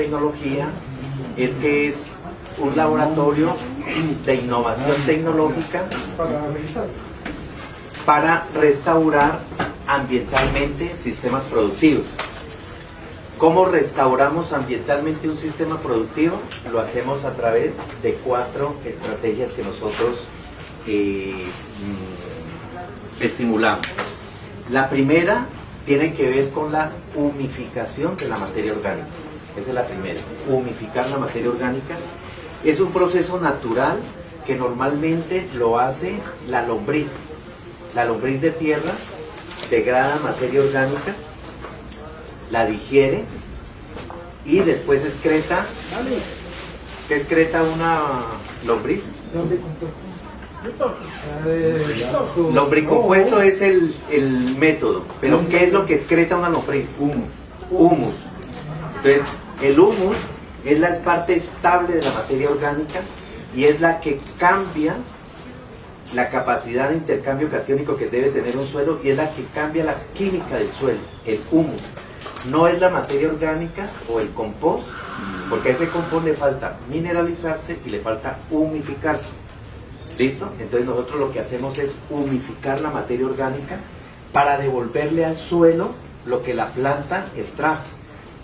biotecnología es que es un laboratorio de innovación tecnológica para restaurar ambientalmente sistemas productivos. ¿Cómo restauramos ambientalmente un sistema productivo? Lo hacemos a través de 4 estrategias que nosotros estimulamos. La primera tiene que ver con la humificación de la materia orgánica. Esa es la primera, humificar la materia orgánica. Es un proceso natural que normalmente lo hace la lombriz. La lombriz de tierra degrada materia orgánica, la digiere y después excreta. ¿Qué excreta una lombriz? Lombricompuesto es el método, pero ¿qué es lo que excreta una lombriz? Humus. Entonces, el humus es la parte estable de la materia orgánica y es la que cambia la capacidad de intercambio catiónico que debe tener un suelo y es la que cambia la química del suelo, el humus. No es la materia orgánica o el compost, porque a ese compost le falta mineralizarse y le falta humificarse. ¿Listo? Entonces nosotros lo que hacemos es humificar la materia orgánica para devolverle al suelo lo que la planta extrajo.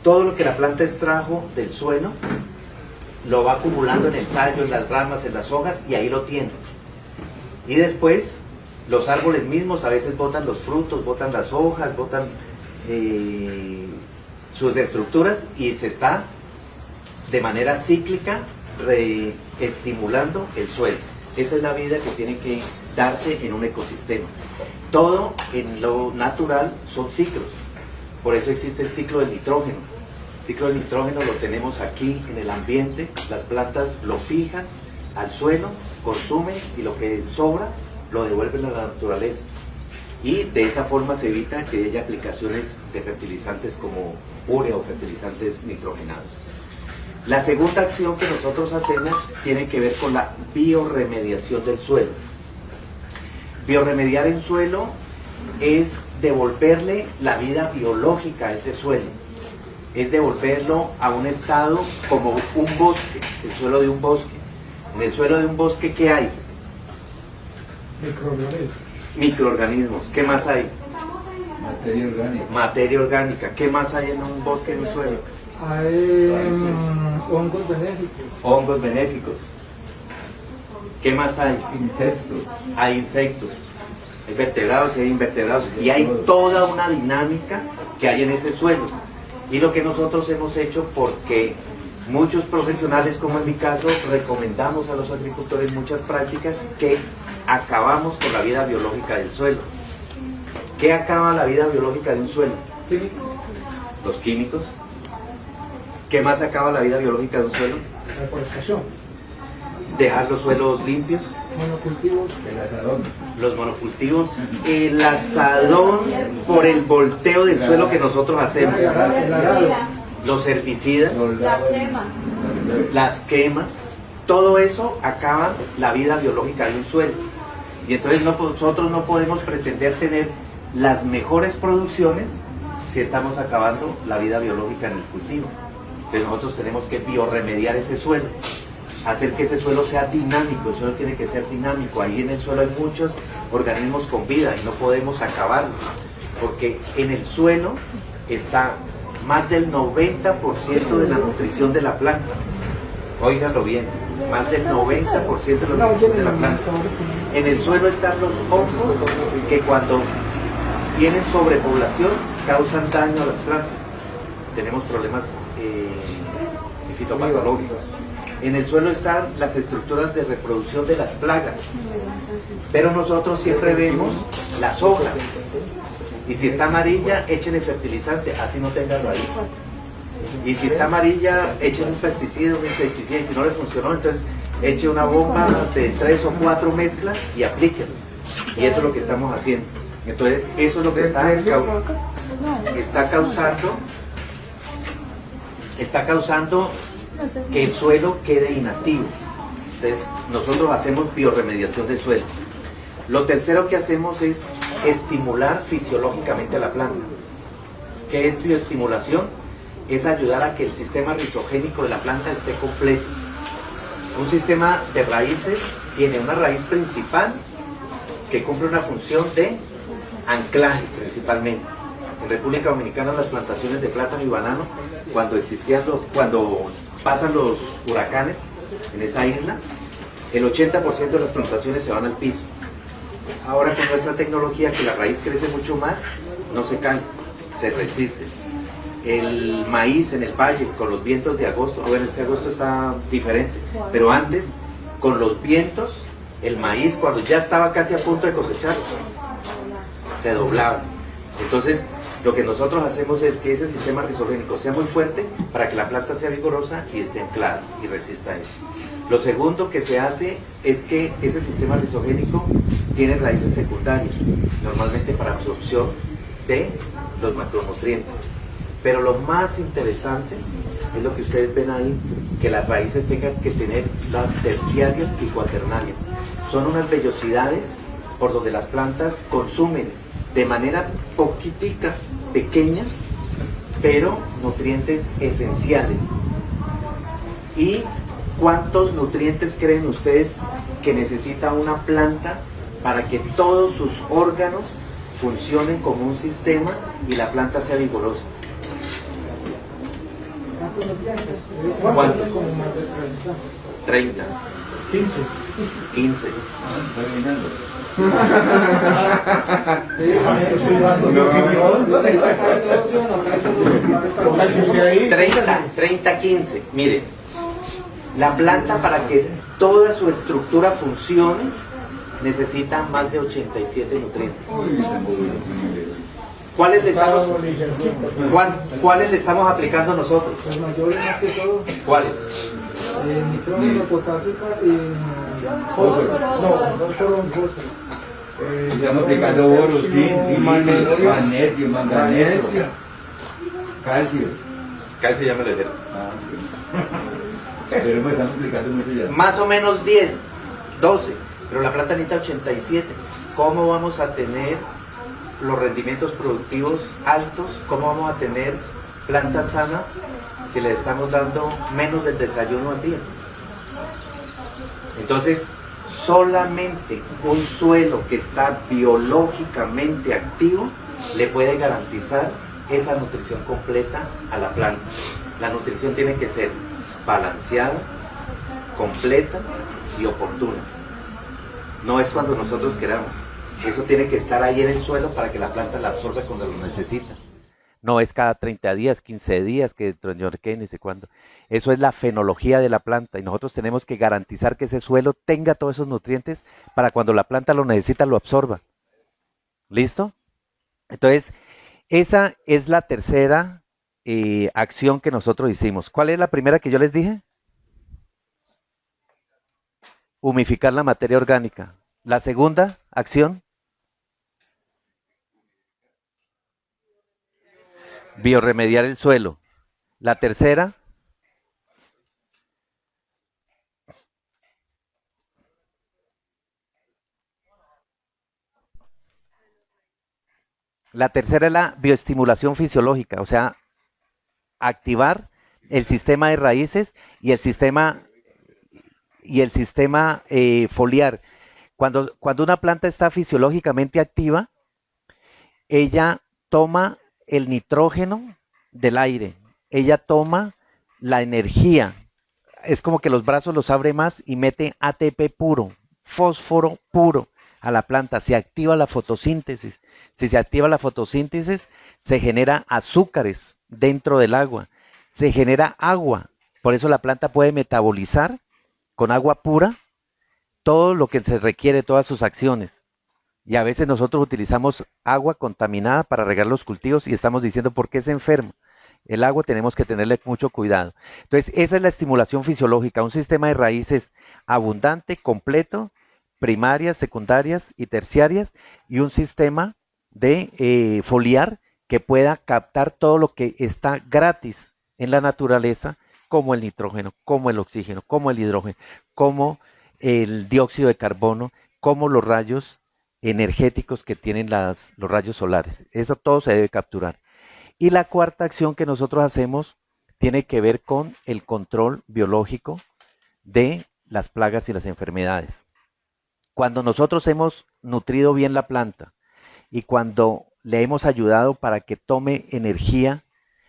Todo lo que la planta extrajo del suelo lo va acumulando en el tallo, en las ramas, en las hojas y ahí lo tiene. Y después los árboles mismos a veces botan los frutos, botan las hojas, botan sus estructuras y se está de manera cíclica reestimulando el suelo. Esa es la vida que tiene que darse en un ecosistema. Todo en lo natural son ciclos. Por eso existe el ciclo del nitrógeno. El ciclo del nitrógeno lo tenemos aquí en el ambiente. Las plantas lo fijan al suelo, consumen y lo que sobra lo devuelven a la naturaleza. Y de esa forma se evita que haya aplicaciones de fertilizantes como urea o fertilizantes nitrogenados. La segunda acción que nosotros hacemos tiene que ver con la biorremediación del suelo. Biorremediar el suelo es devolverle la vida biológica a ese suelo. Es devolverlo a un estado como un bosque, el suelo de un bosque. En el suelo de un bosque, ¿qué hay? Microorganismos. ¿Qué más hay? Materia orgánica. Materia orgánica. ¿Qué más hay en un bosque, en un suelo? Hay hongos benéficos. Hongos benéficos. ¿Qué más hay? Insectos. Hay insectos. Hay vertebrados y hay invertebrados. Y hay toda una dinámica que hay en ese suelo. Y lo que nosotros hemos hecho, porque muchos profesionales, como en mi caso, recomendamos a los agricultores muchas prácticas que acabamos con la vida biológica del suelo. ¿Qué acaba la vida biológica de un suelo? Químicos. Los químicos. ¿Qué más acaba la vida biológica de un suelo? La deforestación. Dejar los suelos limpios. Monocultivos. El asadón. Los monocultivos. El asadón por el volteo del suelo que nosotros hacemos. El arado. Los herbicidas. La quema. Las quemas. Todo eso acaba la vida biológica de un suelo. Y entonces nosotros no podemos pretender tener las mejores producciones si estamos acabando la vida biológica en el cultivo. Entonces nosotros tenemos que biorremediar ese suelo, hacer que ese suelo sea dinámico. El suelo tiene que ser dinámico. Ahí en el suelo hay muchos organismos con vida y no podemos acabarlos, porque en el suelo está más del 90% de la nutrición de la planta. Óiganlo bien, más del 90% de la nutrición de la planta. En el suelo están los hongos que cuando tienen sobrepoblación causan daño a las plantas. Tenemos problemas fitopatológicos. En el suelo están las estructuras de reproducción de las plagas. Pero nosotros siempre vemos las hojas. Y si está amarilla, échenle fertilizante, así no tenga raíz. Y si está amarilla, echen un pesticida, un insecticida, y si no le funcionó, entonces eche una bomba de 3 o 4 mezclas y aplíquenlo. Y eso es lo que estamos haciendo. Entonces, eso es lo que está causando que el suelo quede inactivo. Entonces, nosotros hacemos biorremediación del suelo. Lo tercero que hacemos es estimular fisiológicamente a la planta. ¿Qué es bioestimulación? es ayudar a que el sistema rizogénico de la planta esté completo. Un sistema de raíces tiene una raíz principal que cumple una función de anclaje principalmente. En República Dominicana las plantaciones de plátano y banano, cuando pasan los huracanes en esa isla, el 80% de las plantaciones se van al piso. Ahora con nuestra tecnología, que la raíz crece mucho más, no se cae, se resiste. El maíz en el valle, con los vientos de agosto, bueno, este agosto está diferente, pero antes, con los vientos, el maíz cuando ya estaba casi a punto de cosechar, se doblaba. Entonces, lo que nosotros hacemos es que ese sistema rizogénico sea muy fuerte para que la planta sea vigorosa y esté anclada y resista a eso. Lo segundo que se hace es que ese sistema rizogénico tiene raíces secundarias, normalmente para absorción de los macronutrientes. Pero lo más interesante es lo que ustedes ven ahí, que las raíces tengan que tener las terciarias y cuaternarias. Son unas vellosidades por donde las plantas consumen de manera poquitica, pequeña, pero nutrientes esenciales. ¿Y cuántos nutrientes creen ustedes que necesita una planta para que todos sus órganos funcionen como un sistema y la planta sea vigorosa? ¿Cuántos? Como más de 30, 15. 15. Terminando. Sí, 30, 15. Miren, la planta para que toda su estructura funcione necesita más de 87 nutrientes. ¿Cuáles le estamos aplicando nosotros? Los mayores más que todo, ¿Cuáles? nitrógeno, potasio y fósforo. Estamos aplicando oro, zinc, magnesio, manganeso, calcio. Calcio ya me lo dijeron. Pero me estamos aplicando mucho ya. Más o menos 10, 12, pero la planta necesita 87. ¿Cómo vamos a tener los rendimientos productivos altos? ¿Cómo vamos a tener plantas sanas si le estamos dando menos del desayuno al día? Entonces, solamente un suelo que está biológicamente activo le puede garantizar esa nutrición completa a la planta. La nutrición tiene que ser balanceada, completa y oportuna. No es cuando nosotros queramos. Eso tiene que estar ahí en el suelo para que la planta la absorba cuando lo necesita. No es cada 30 días, 15 días, que dentro de ni sé cuándo. Eso es la fenología de la planta y nosotros tenemos que garantizar que ese suelo tenga todos esos nutrientes para cuando la planta lo necesita lo absorba. ¿Listo? Entonces, esa es la tercera acción que nosotros hicimos. ¿Cuál es la primera que yo les dije? Humificar la materia orgánica. La segunda acción, biorremediar el suelo. La tercera, es la bioestimulación fisiológica, o sea, activar el sistema de raíces y el sistema foliar. Cuando una planta está fisiológicamente activa, ella toma el nitrógeno del aire, ella toma la energía, es como que los brazos los abre más y mete ATP puro, fósforo puro a la planta, se activa la fotosíntesis. Si se activa la fotosíntesis, se genera azúcares dentro del agua, se genera agua, por eso la planta puede metabolizar con agua pura todo lo que se requiere, todas sus acciones. Y a veces nosotros utilizamos agua contaminada para regar los cultivos y estamos diciendo por qué se enferma. El agua tenemos que tenerle mucho cuidado. Entonces, esa es la estimulación fisiológica, un sistema de raíces abundante, completo, primarias, secundarias y terciarias, y un sistema de foliar que pueda captar todo lo que está gratis en la naturaleza, como el nitrógeno, como el oxígeno, como el hidrógeno, como el dióxido de carbono, como los rayos energéticos que tienen los rayos solares. Eso todo se debe capturar. Y la cuarta acción que nosotros hacemos tiene que ver con el control biológico de las plagas y las enfermedades. Cuando nosotros hemos nutrido bien la planta y cuando le hemos ayudado para que tome energía,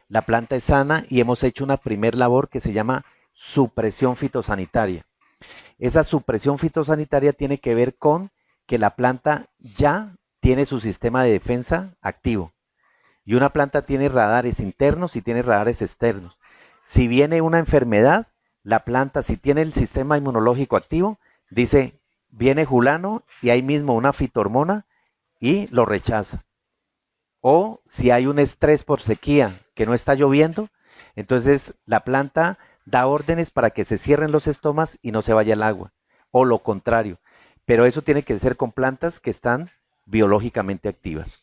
la planta es sana y hemos hecho una primer labor que se llama supresión fitosanitaria. Esa supresión fitosanitaria tiene que ver con que la planta ya tiene su sistema de defensa activo. Y una planta tiene radares internos y tiene radares externos. Si viene una enfermedad, la planta, si tiene el sistema inmunológico activo, dice, viene fulano y hay mismo una fitohormona y lo rechaza. O si hay un estrés por sequía, que no está lloviendo, entonces la planta da órdenes para que se cierren los estomas y no se vaya el agua. O lo contrario. Pero eso tiene que ser con plantas que están biológicamente activas.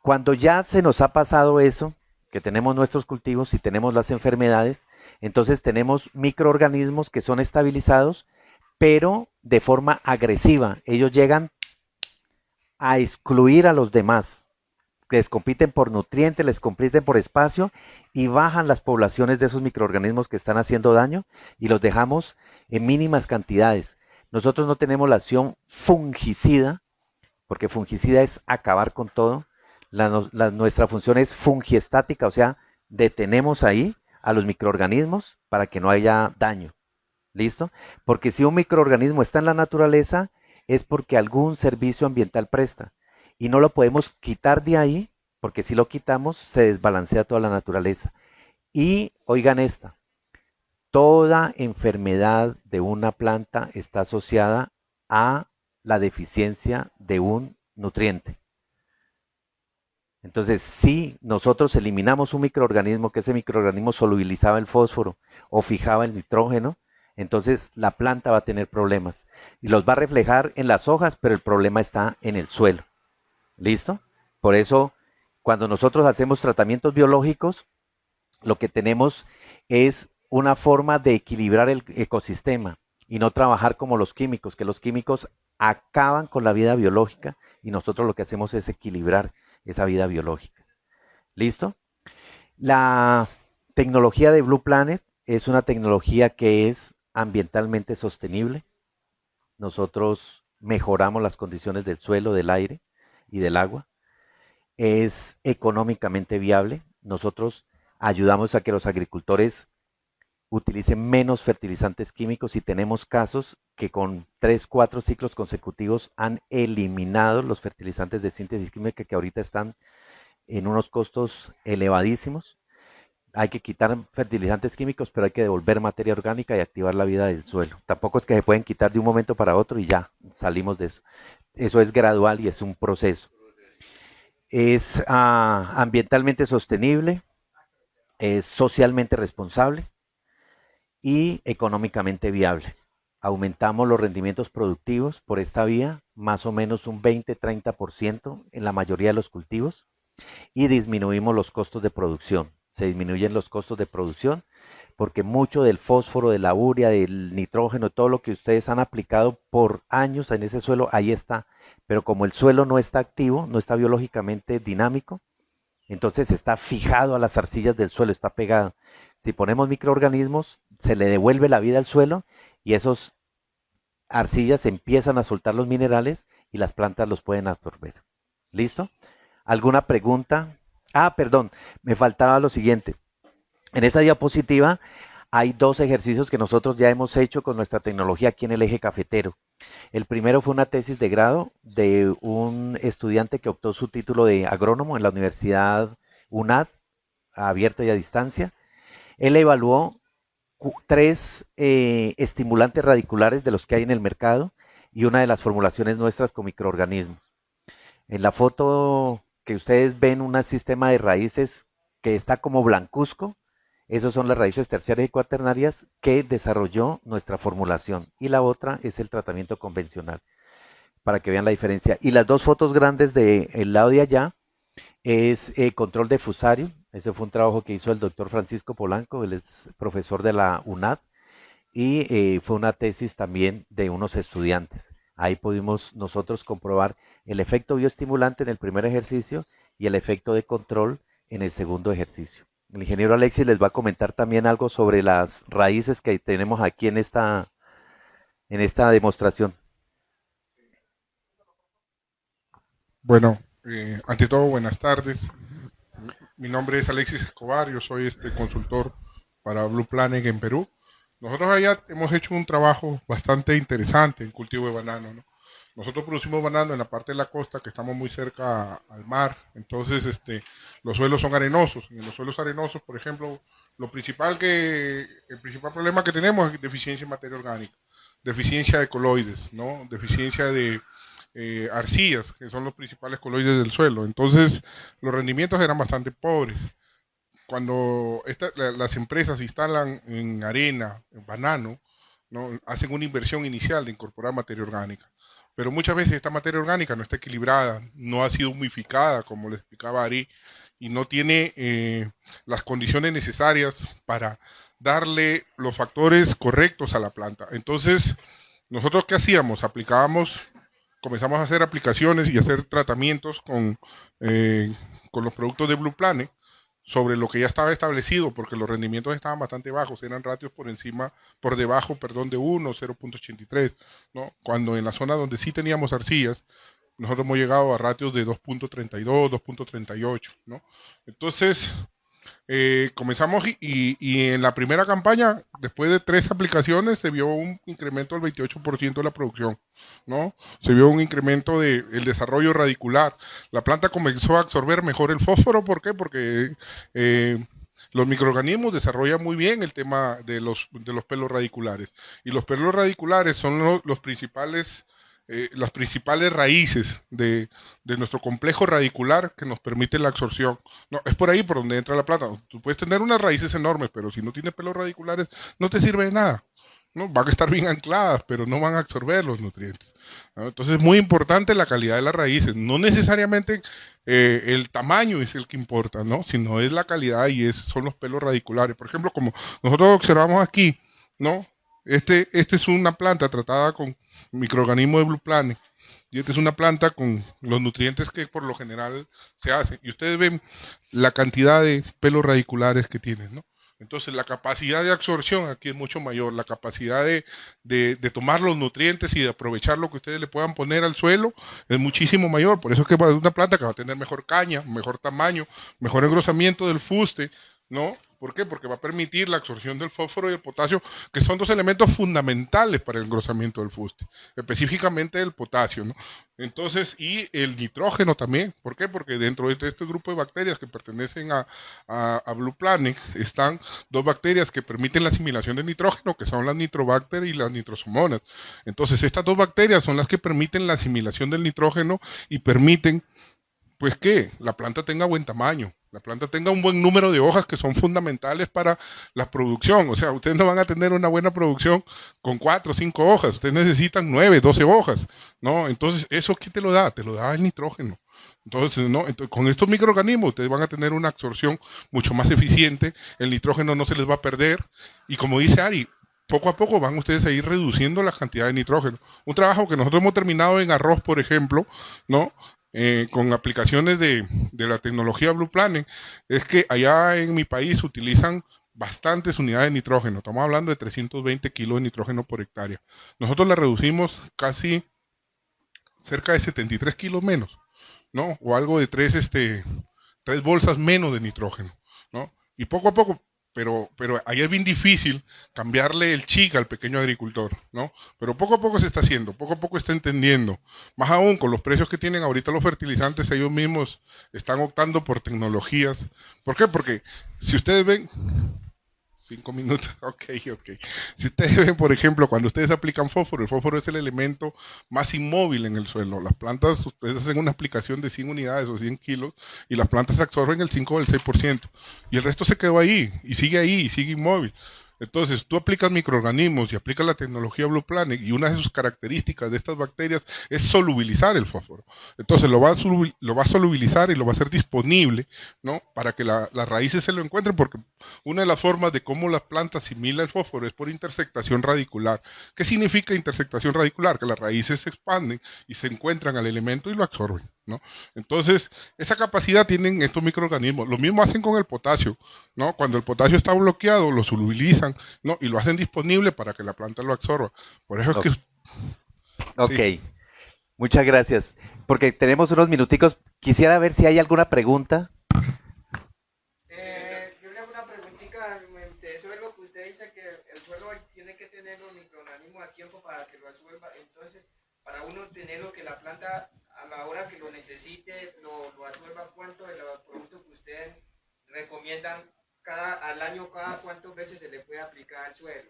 Cuando ya se nos ha pasado eso, que tenemos nuestros cultivos y tenemos las enfermedades, entonces tenemos microorganismos que son estabilizados, pero de forma agresiva. Ellos llegan a excluir a los demás. Les compiten por nutrientes, les compiten por espacio y bajan las poblaciones de esos microorganismos que están haciendo daño y los dejamos en mínimas cantidades. Nosotros no tenemos la acción fungicida, porque fungicida es acabar con todo. Nuestra función es fungiestática, o sea, detenemos ahí a los microorganismos para que no haya daño. ¿Listo? Porque si un microorganismo está en la naturaleza, es porque algún servicio ambiental presta. Y no lo podemos quitar de ahí, porque si lo quitamos, se desbalancea toda la naturaleza. Y oigan esta, toda enfermedad de una planta está asociada a la deficiencia de un nutriente. Entonces, si nosotros eliminamos un microorganismo, que ese microorganismo solubilizaba el fósforo o fijaba el nitrógeno, entonces la planta va a tener problemas. Y los va a reflejar en las hojas, pero el problema está en el suelo. ¿Listo? Por eso, cuando nosotros hacemos tratamientos biológicos, lo que tenemos es una forma de equilibrar el ecosistema y no trabajar como los químicos, que los químicos acaban con la vida biológica y nosotros lo que hacemos es equilibrar esa vida biológica. ¿Listo? La tecnología de Blue Planet es una tecnología que es ambientalmente sostenible. Nosotros mejoramos las condiciones del suelo, del aire y del agua. Es económicamente viable. Nosotros ayudamos a que los agricultores utilicen menos fertilizantes químicos y tenemos casos que con 3, 4 ciclos consecutivos han eliminado los fertilizantes de síntesis química que ahorita están en unos costos elevadísimos. Hay que quitar fertilizantes químicos, pero hay que devolver materia orgánica y activar la vida del suelo. Tampoco es que se pueden quitar de un momento para otro y ya salimos de eso. Eso es gradual y es un proceso. Es ambientalmente sostenible, es socialmente responsable y económicamente viable. Aumentamos los rendimientos productivos por esta vía, más o menos un 20-30% en la mayoría de los cultivos, y disminuimos los costos de producción. Se disminuyen los costos de producción porque mucho del fósforo, de la urea, del nitrógeno, todo lo que ustedes han aplicado por años en ese suelo, ahí está. Pero como el suelo no está activo, no está biológicamente dinámico, entonces está fijado a las arcillas del suelo, está pegado. Si ponemos microorganismos, se le devuelve la vida al suelo y esos arcillas empiezan a soltar los minerales y las plantas los pueden absorber. ¿Listo? ¿Alguna pregunta? Perdón, me faltaba lo siguiente. En esa diapositiva hay 2 ejercicios que nosotros ya hemos hecho con nuestra tecnología aquí en el eje cafetero. El primero fue una tesis de grado de un estudiante que obtuvo su título de agrónomo en la Universidad UNAD, abierta y a distancia. Él evaluó 3 estimulantes radiculares de los que hay en el mercado y una de las formulaciones nuestras con microorganismos. En la foto que ustedes ven un sistema de raíces que está como blancuzco, esas son las raíces terciarias y cuaternarias que desarrolló nuestra formulación. Y la otra es el tratamiento convencional, para que vean la diferencia. Y las 2 fotos grandes del lado de allá es control de fusario. Ese fue un trabajo que hizo el doctor Francisco Polanco, él es profesor de la UNAD, y fue una tesis también de unos estudiantes. Ahí pudimos nosotros comprobar el efecto bioestimulante en el primer ejercicio y el efecto de control en el segundo ejercicio. El ingeniero Alexis les va a comentar también algo sobre las raíces que tenemos aquí en esta demostración. Bueno, ante todo, buenas tardes. Mi nombre es Alexis Escobar, yo soy consultor para Blue Planet en Perú. Nosotros allá hemos hecho un trabajo bastante interesante en cultivo de banano, ¿no? Nosotros producimos banano en la parte de la costa, que estamos muy cerca al mar, entonces los suelos son arenosos. Y en los suelos arenosos, por ejemplo, el principal problema que tenemos es deficiencia en materia orgánica, deficiencia de coloides, ¿no? Deficiencia de arcillas, que son los principales coloides del suelo. Entonces, los rendimientos eran bastante pobres. Cuando las empresas instalan en arena, en banano, ¿no? Hacen una inversión inicial de incorporar materia orgánica. Pero muchas veces esta materia orgánica no está equilibrada, no ha sido humificada, como le explicaba Ari, y no tiene las condiciones necesarias para darle los factores correctos a la planta. Entonces, ¿nosotros qué hacíamos? Comenzamos a hacer aplicaciones y hacer tratamientos con los productos de Blue Planet sobre lo que ya estaba establecido, porque los rendimientos estaban bastante bajos, eran ratios por debajo, de 1, 0.83, ¿no? Cuando en la zona donde sí teníamos arcillas, nosotros hemos llegado a ratios de 2.32, 2.38, ¿no? Entonces, comenzamos y en la primera campaña, después de 3 aplicaciones, se vio un incremento del 28% de la producción, ¿no? Se vio un incremento del desarrollo radicular. La planta comenzó a absorber mejor el fósforo. ¿Por qué? Porque los microorganismos desarrollan muy bien el tema de los pelos radiculares. Y los pelos radiculares son los principales... las principales raíces de nuestro complejo radicular que nos permite la absorción. No, es por ahí por donde entra la planta. Tú puedes tener unas raíces enormes, pero si no tienes pelos radiculares, no te sirve de nada, ¿no? Van a estar bien ancladas, pero no van a absorber los nutrientes, ¿no? Entonces es muy importante la calidad de las raíces. No necesariamente el tamaño es el que importa, ¿no? Sino es la calidad y son los pelos radiculares. Por ejemplo, como nosotros observamos aquí, ¿no? Este es una planta tratada con microorganismos de Blue Planet. Y esta es una planta con los nutrientes que por lo general se hacen. Y ustedes ven la cantidad de pelos radiculares que tienen, ¿no? Entonces la capacidad de absorción aquí es mucho mayor. La capacidad de tomar los nutrientes y de aprovechar lo que ustedes le puedan poner al suelo es muchísimo mayor. Por eso es que es una planta que va a tener mejor caña, mejor tamaño, mejor engrosamiento del fuste, ¿no? ¿Por qué? Porque va a permitir la absorción del fósforo y el potasio, que son 2 elementos fundamentales para el engrosamiento del fuste, específicamente el potasio, ¿no? Entonces, y el nitrógeno también. ¿Por qué? Porque dentro de este grupo de bacterias que pertenecen a Blue Planet están 2 bacterias que permiten la asimilación de nitrógeno, que son las nitrobacter y las nitrosomonas. Entonces, estas 2 bacterias son las que permiten la asimilación del nitrógeno y permiten, pues, que la planta tenga buen tamaño, la planta tenga un buen número de hojas que son fundamentales para la producción. O sea, ustedes no van a tener una buena producción con 4 o 5 hojas, ustedes necesitan 9, 12 hojas, ¿no? Entonces, ¿eso qué te lo da? Te lo da el nitrógeno. Entonces, ¿no? Con estos microorganismos ustedes van a tener una absorción mucho más eficiente, el nitrógeno no se les va a perder, y como dice Ari, poco a poco van ustedes a ir reduciendo la cantidad de nitrógeno. Un trabajo que nosotros hemos terminado en arroz, por ejemplo, ¿no? Con aplicaciones de la tecnología Blue Planet, es que allá en mi país utilizan bastantes unidades de nitrógeno. Estamos hablando de 320 kilos de nitrógeno por hectárea. Nosotros la reducimos casi cerca de 73 kilos menos, ¿no? O algo de 3 bolsas menos de nitrógeno, ¿no? Y poco a poco, pero ahí es bien difícil cambiarle el chic al pequeño agricultor, ¿no? Pero poco a poco se está haciendo, poco a poco está entendiendo. Más aún con los precios que tienen ahorita los fertilizantes, ellos mismos están optando por tecnologías. ¿Por qué? Porque si ustedes ven... 5 minutos, ok. Si ustedes ven, por ejemplo, cuando ustedes aplican fósforo, el fósforo es el elemento más inmóvil en el suelo. Las plantas, ustedes hacen una aplicación de 100 unidades o 100 kilos y las plantas absorben el 5 o el 6%. Y el resto se quedó ahí, y sigue inmóvil. Entonces, tú aplicas microorganismos y aplicas la tecnología Blue Planet, y una de sus características de estas bacterias es solubilizar el fósforo. Entonces, lo va a solubilizar y lo va a hacer disponible, ¿no? Para que las raíces se lo encuentren, porque Una de las formas de cómo la planta asimila el fósforo es por intersectación radicular. ¿Qué significa intersectación radicular? Que las raíces se expanden y se encuentran al elemento y lo absorben, ¿no? Entonces, esa capacidad tienen estos microorganismos. Lo mismo hacen con el potasio, ¿no? Cuando el potasio está bloqueado, lo solubilizan, ¿no? Y lo hacen disponible para que la planta lo absorba. Por eso es que... Ok, Sí. muchas gracias. Porque tenemos unos minuticos. Quisiera ver si hay alguna pregunta. Yo le hago una preguntita sobre lo que usted dice, que el suelo tiene que tener los microorganismos a tiempo para que lo absorba. Entonces, para uno tener lo que la planta a la hora que lo necesite lo absorba, ¿cuánto de los productos que ustedes recomiendan al año, cada cuántas veces se le puede aplicar al suelo?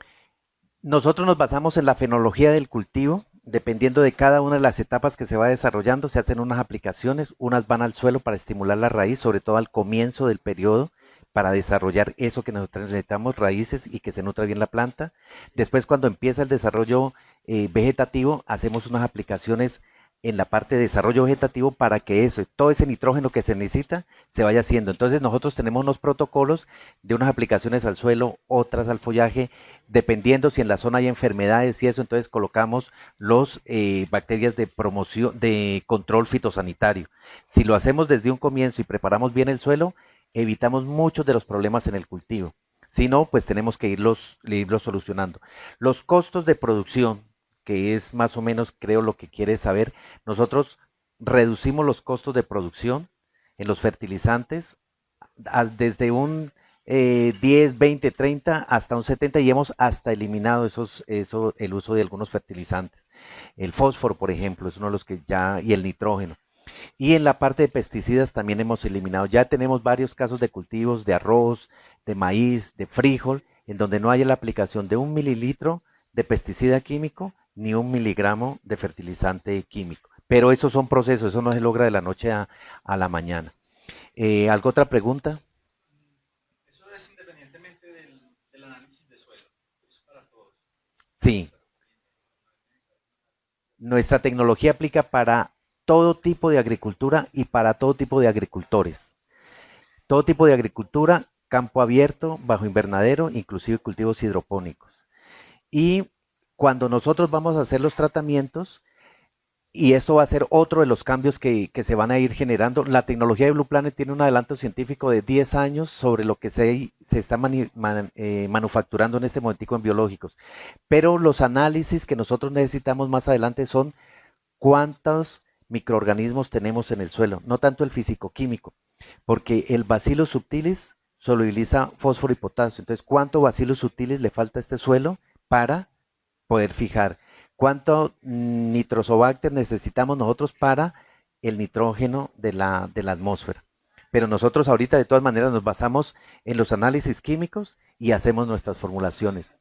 Nosotros nos basamos en la fenología del cultivo. Dependiendo de cada una de las etapas que se va desarrollando, se hacen unas aplicaciones, unas van al suelo para estimular la raíz, sobre todo al comienzo del periodo, para desarrollar eso que nosotros necesitamos, raíces y que se nutra bien la planta. Después, cuando empieza el desarrollo vegetativo, hacemos unas aplicaciones en la parte de desarrollo vegetativo para que eso, todo ese nitrógeno que se necesita, se vaya haciendo. Entonces nosotros tenemos unos protocolos de unas aplicaciones al suelo, otras al follaje, dependiendo si en la zona hay enfermedades y eso, entonces colocamos los bacterias de promoción, de control fitosanitario. Si lo hacemos desde un comienzo y preparamos bien el suelo, evitamos muchos de los problemas en el cultivo. Si no, pues tenemos que irlos solucionando. Los costos de producción, que es más o menos, creo, lo que quieres saber, nosotros reducimos los costos de producción en los fertilizantes desde un 10, 20, 30 hasta un 70 y hemos hasta eliminado el uso de algunos fertilizantes. El fósforo, por ejemplo, es uno de los que ya, y el nitrógeno. Y en la parte de pesticidas también hemos eliminado. Ya tenemos varios casos de cultivos de arroz, de maíz, de frijol, en donde no hay la aplicación de 1 mililitro de pesticida químico ni 1 miligramo de fertilizante químico. Pero esos son procesos, eso no se logra de la noche a la mañana. ¿Alguna otra pregunta? Eso es independientemente del análisis de suelo, es para todos. Sí. Nuestra tecnología aplica para todo tipo de agricultura y para todo tipo de agricultores. Todo tipo de agricultura, campo abierto, bajo invernadero, inclusive cultivos hidropónicos. Y cuando nosotros vamos a hacer los tratamientos, y esto va a ser otro de los cambios que se van a ir generando, la tecnología de Blue Planet tiene un adelanto científico de 10 años sobre lo que se está manufacturando en este momentico en biológicos. Pero los análisis que nosotros necesitamos más adelante son cuántos microorganismos tenemos en el suelo, no tanto el físico-químico, porque el Bacillus subtilis solubiliza fósforo y potasio. Entonces, ¿cuánto Bacillus subtilis le falta a este suelo para poder fijar? ¿Cuánto nitrosobacter necesitamos nosotros para el nitrógeno de la atmósfera? Pero nosotros ahorita de todas maneras nos basamos en los análisis químicos y hacemos nuestras formulaciones.